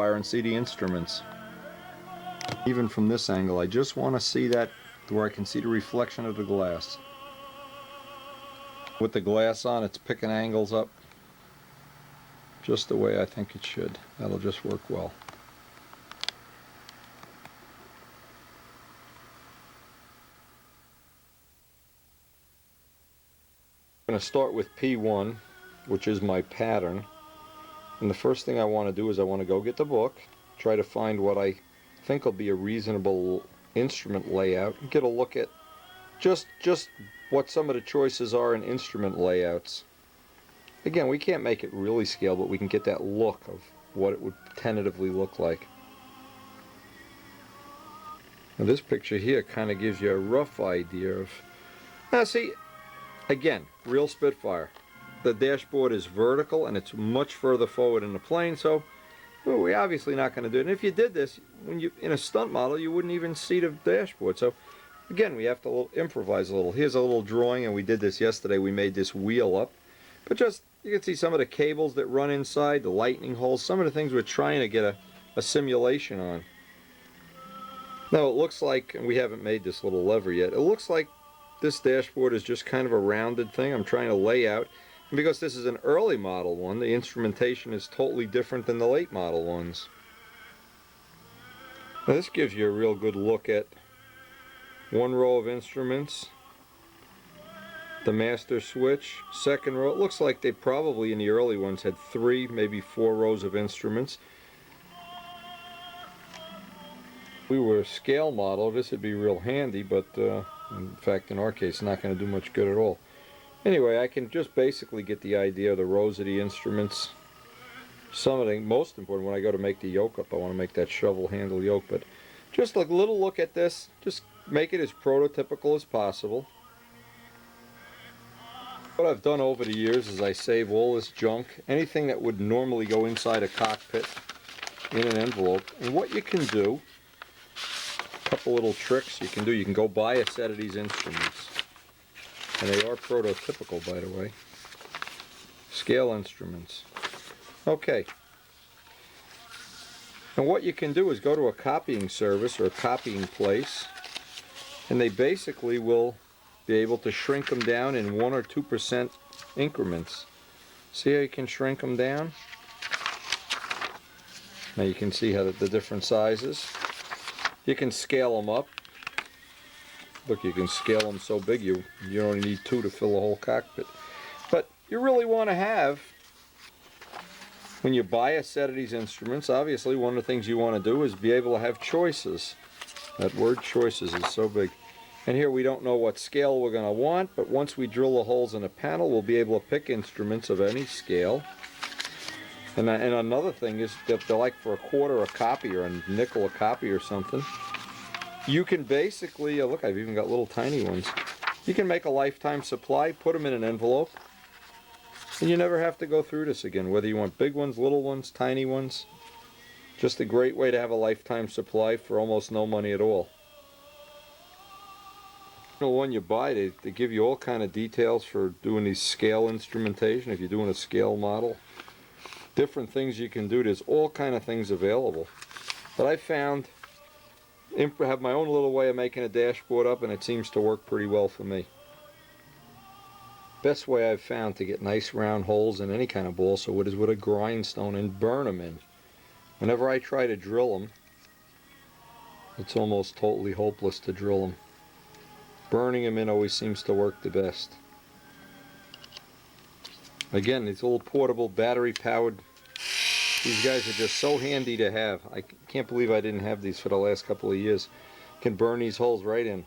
fire and see the instruments. Even from this angle, I just want to see that where I can see the reflection of the glass. With the glass on, it's picking angles up just the way I think it should. That'll just work well. I'm going to start with P1, which is my pattern. And the first thing I want to do is I want to go get the book, try to find what I think will be a reasonable instrument layout, and get a look at just what some of the choices are in instrument layouts. Again, we can't make it really scale, but we can get that look of what it would tentatively look like. Now this picture here kind of gives you a rough idea of... Now see, again, real Spitfire. The dashboard is vertical and it's much further forward in the plane, so well, we're obviously not going to do it. And if you did this, when you in a stunt model, you wouldn't even see the dashboard. So again, we have to improvise a little. Here's a little drawing, and we did this yesterday. We made this wheel up. But just, you can see some of the cables that run inside, the lightning holes, some of the things we're trying to get a simulation on. Now it looks like, and we haven't made this little lever yet, it looks like this dashboard is just kind of a rounded thing I'm trying to lay out. And because this is an early model one, the instrumentation is totally different than the late model ones. Now this gives you a real good look at one row of instruments, the master switch, second row. It looks like they probably in the early ones had 3, maybe 4 rows of instruments. If we were a scale model, this would be real handy, but in fact in our case not going to do much good at all. Anyway, I can just basically get the idea of the rows of the instruments. Some of the most important, when I go to make the yoke up, I want to make that shovel handle yoke, but just a little look at this, just make it as prototypical as possible. What I've done over the years is I save all this junk, anything that would normally go inside a cockpit, in an envelope. And what you can do, a couple little tricks you can do, you can go buy a set of these instruments. And they are prototypical, by the way. Scale instruments. Okay. And what you can do is go to a copying service or a copying place, and they basically will be able to shrink them down in 1 or 2% increments. See how you can shrink them down? Now you can see how the different sizes. You can scale them up. Look, you can scale them so big you only need 2 to fill the whole cockpit. But you really want to have, when you buy a set of these instruments, obviously one of the things you want to do is be able to have choices. That word choices is so big. And here we don't know what scale we're going to want, but once we drill the holes in the panel, we'll be able to pick instruments of any scale. And another thing is that they're like for $0.25 a copy or a nickel a copy or something. You can basically, look, I've even got little tiny ones. You can make a lifetime supply, put them in an envelope, and you never have to go through this again, whether you want big ones, little ones, tiny ones. Just a great way to have a lifetime supply for almost no money at all. The one you buy, they give you all kind of details for doing these scale instrumentation, if you're doing a scale model. Different things you can do, there's all kind of things available. But I found have my own little way of making a dashboard up, and it seems to work pretty well for me. Best way I've found to get nice round holes in any kind of balsa wood is with a grindstone and burn them in. Whenever I try to drill them, it's almost totally hopeless to drill them. Burning them in always seems to work the best. Again, these little portable battery powered, these guys are just so handy to have. I can't believe I didn't have these for the last couple of years. You can burn these holes right in.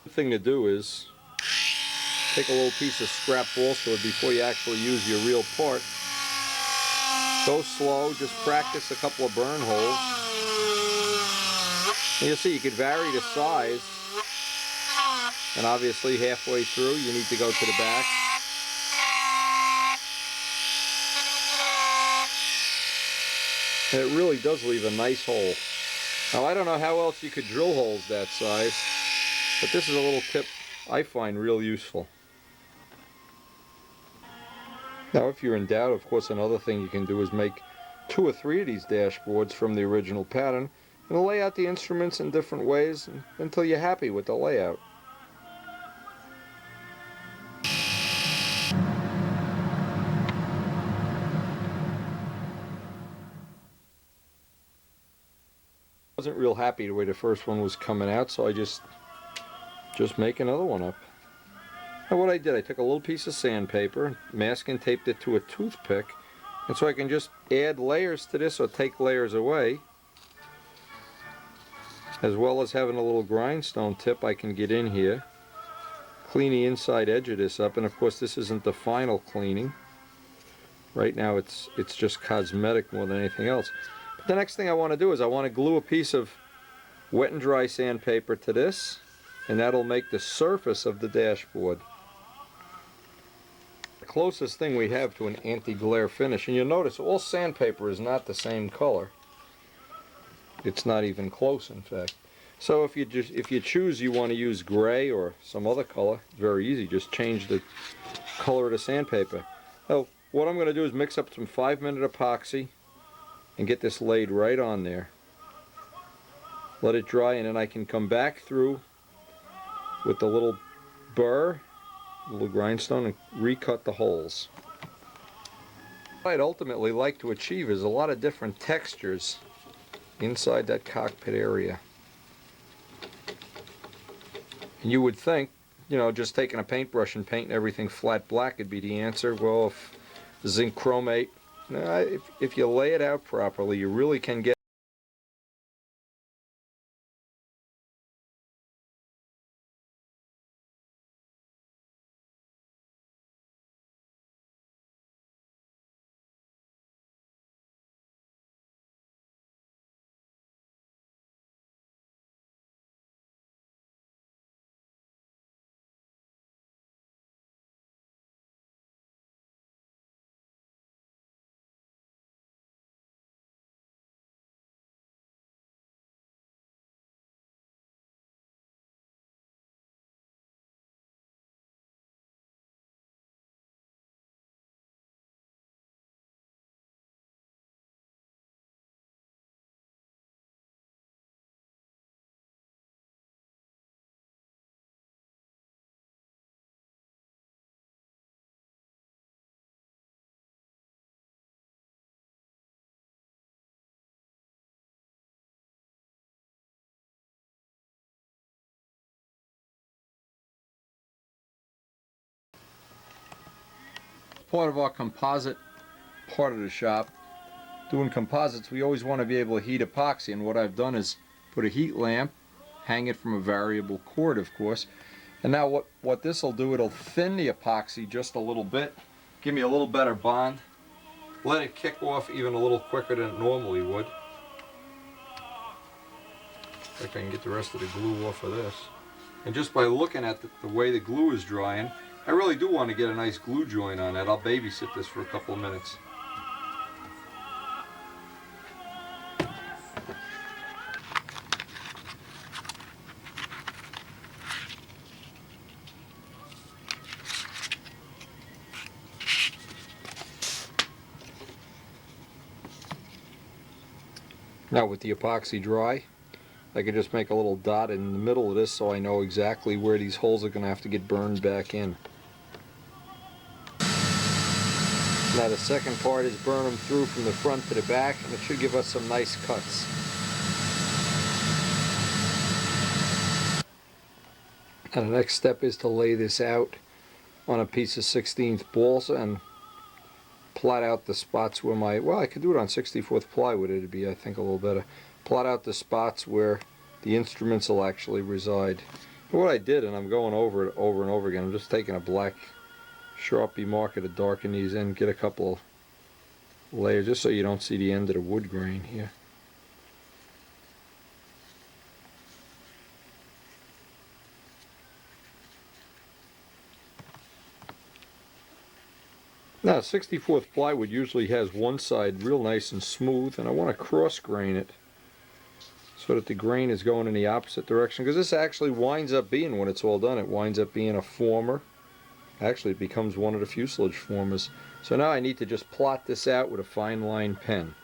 The thing to do is take a little piece of scrap balsa wood before you actually use your real part. Go slow, just practice a couple of burn holes. And you'll see you can vary the size. And obviously halfway through you need to go to the back. And it really does leave a nice hole. Now I don't know how else you could drill holes that size, but this is a little tip I find real useful. Now if you're in doubt, of course another thing you can do is 2 or 3 of these dashboards from the original pattern and lay out the instruments in different ways until you're happy with the layout. I wasn't real happy the way the first one was coming out, so I just make another one up. And what I did, I took a little piece of sandpaper, masking taped it to a toothpick, and so I can just add layers to this or take layers away, as well as having a little grindstone tip I can get in here, clean the inside edge of this up, and of course this isn't the final cleaning. Right now it's just cosmetic more than anything else. But the next thing I want to do is I want to glue a piece of wet and dry sandpaper to this, and that'll make the surface of the dashboard. The closest thing we have to an anti-glare finish, and you'll notice all sandpaper is not the same color. It's not even close, in fact. So if you choose you want to use gray or some other color, it's very easy. Just change the color of the sandpaper. Now, what I'm going to do is mix up some 5-minute epoxy and get this laid right on there. Let it dry, and then I can come back through with the little burr, little grindstone, and recut the holes. What I'd ultimately like to achieve is a lot of different textures inside that cockpit area. And you would think, you know, just taking a paintbrush and painting everything flat black would be the answer. Well, if zinc chromate, if you lay it out properly, you really can get part of our composite part of the shop. Doing composites, we always want to be able to heat epoxy, and what I've done is put a heat lamp, hang it from a variable cord, of course, and now what this will do, it'll thin the epoxy just a little bit, give me a little better bond, let it kick off even a little quicker than it normally would. I think I can get the rest of the glue off of this. And just by looking at the way the glue is drying, I really do want to get a nice glue joint on that. I'll babysit this for a couple of minutes. Now with the epoxy dry, I can just make a little dot in the middle of this so I know exactly where these holes are going to have to get burned back in. Now the second part is burn them through from the front to the back, and it should give us some nice cuts. And the next step is to lay this out on a piece of 16th balsa and plot out the spots where well, I could do it on 64th plywood, it'd be, I think, a little better. Plot out the spots where the instruments will actually reside. And what I did, and I'm going over it over and over again, I'm just taking a black Sharpie marker to darken these in, get a couple of layers just so you don't see the end of the wood grain here. Now 64th plywood usually has one side real nice and smooth, and I want to cross grain it so that the grain is going in the opposite direction, because this actually winds up being, when it's all done, it winds up being a former. Actually, it becomes one of the fuselage formers. So now I need to just plot this out with a fine line pen.